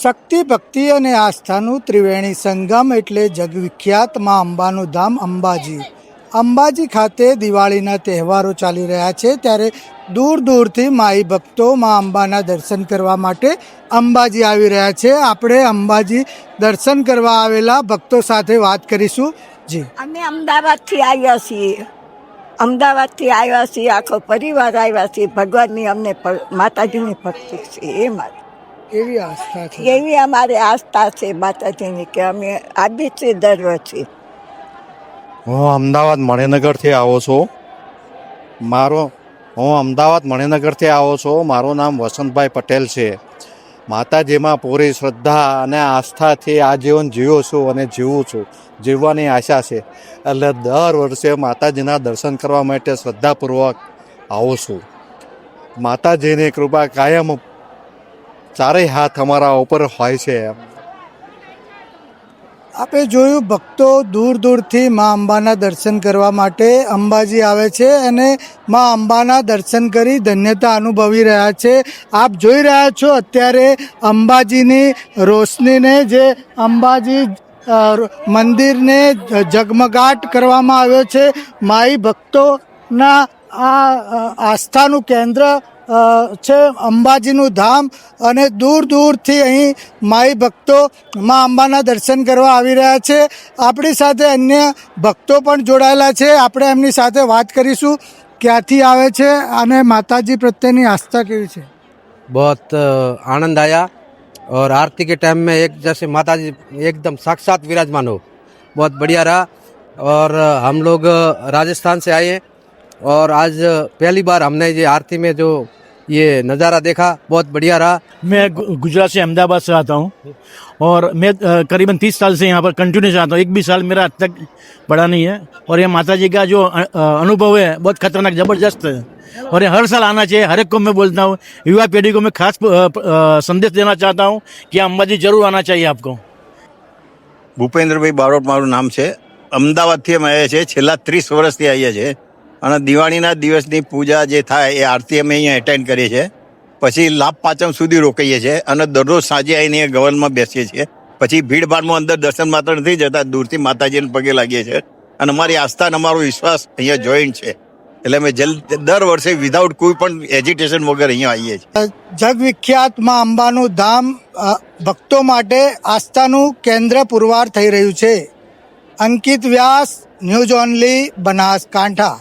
શક્તિ ભક્તિ અને આસ્થાનું ત્રિવેણી સંગમ એટલે જગવિખ્યાત માં અંબાનું ધામ અંબાજી. અંબાજી ખાતે દિવાળીના તહેવારો ચાલી રહ્યા છે, ત્યારે દૂર દૂરથી માઈ ભક્તો માં અંબાના દર્શન કરવા માટે અંબાજી આવી રહ્યા છે. આપણે અંબાજી દર્શન કરવા આવેલા ભક્તો સાથે વાત કરીશું. જી, અમે અમદાવાદથી આવ્યા છીએ. આખો પરિવાર આવ્યા છીએ. ભગવાનની અમને માતાજીની ભક્તિ છે. એ મારી એવી આસ્થા છે. એવી અમારી આસ્થા છે માતાજીની કે અમે આવી છીએ દર વર્ષે. હું અમદાવાદ મણિનગરથી આવો છું. મારું નામ વસંતભાઈ પટેલ છે. માતાજીમાં પૂરી શ્રદ્ધા અને આસ્થાથી આ જીવન જીવું છું અને જીવું છું. જીવવાની આશા છે, એટલે દર વર્ષે માતાજીના દર્શન કરવા માટે શ્રદ્ધાપૂર્વક આવું છું. માતાજીની કૃપા કાયમ ચારેય હાથ અમારા ઉપર હોય છે. આપણે જોયું, ભક્તો દૂર દૂરથી મા અંબાના દર્શન કરવા માટે અંબાજી આવે છે અને મા અંબાના દર્શન કરી ધન્યતા અનુભવી રહ્યા છે. આપ જોઈ રહ્યા છો અત્યારે અંબાજીની રોશનીને, જે અંબાજી મંદિરને ઝગમગાટ કરવામાં આવ્યો છે. માઈ ભક્તોના આ આસ્થાનું કેન્દ્ર છે અંબાજીનું ધામ, અને દૂર દૂરથી અહીં માઈ ભક્તો મા અંબાના દર્શન કરવા આવી રહ્યા છે. આપણી સાથે અન્ય ભક્તો પણ જોડાયેલા છે. આપણે એમની સાથે વાત કરીશું, ક્યાંથી આવે છે અને માતાજી પ્રત્યેની આસ્થા કેવી છે. बहुत आनंद आया और आरती के टाइम में एक जैसे माता जी एकदम साक्षात विराजमान हो, बहुत बढ़िया रहा. और हम लोग राजस्थान से आए और आज पहली बार हमने ये आरती में जो ये नज़ारा देखा, बहुत बढ़िया रहा. मैं गुजरात से अहमदाबाद से आता हूँ और मैं करीबन 30 साल से यहाँ पर कंटिन्यूस आता हूँ. एक भी साल मेरा आज तक पड़ा नहीं है. और ये माता जी का जो अनुभव है बहुत खतरनाक ज़बरदस्त है, और ये हर साल आना चाहिए. हर एक को मैं बोलता हूँ, युवा पीढ़ी को मैं खास संदेश देना चाहता हूँ कि अंबाजी जरूर आना चाहिए आपको. ભૂપેન્દ્રભાઈ બારોટ મારું નામ છે. અમદાવાદથી અમે આવ્યા છીએ. છેલ્લા 30 વર્ષથી આવ્યા છે. અને દિવાળીના દિવસની પૂજા જે થાય એ આરતી અમે અહીંયા એટેન્ડ કરીએ છીએ. પછી લાભ પાંચમ સુધી રોકાઈએ છીએ અને દરરોજ સાંજે આવીને અહીંયા ગવનમાં બેસીએ છીએ. પછી ભીડભાડમાં અંદર દર્શન માત્ર નથી જતા, દૂરથી માતાજીને પગે લાગીએ છીએ. અને અમારી આસ્થા અને અમારો વિશ્વાસ અહીંયા જોઈન્ટ છે, એટલે અમે દર વર્ષે વિધાઉટ કોઈ પણ એજિટેશન વગર અહીંયા આવીએ છીએ. જગવિખ્યાત માં અંબાનું ધામ ભક્તો માટે આસ્થાનું કેન્દ્ર પુરવાર થઈ રહ્યું છે. અંકિત વ્યાસ, ન્યૂઝ ઓનલી, બનાસકાંઠા.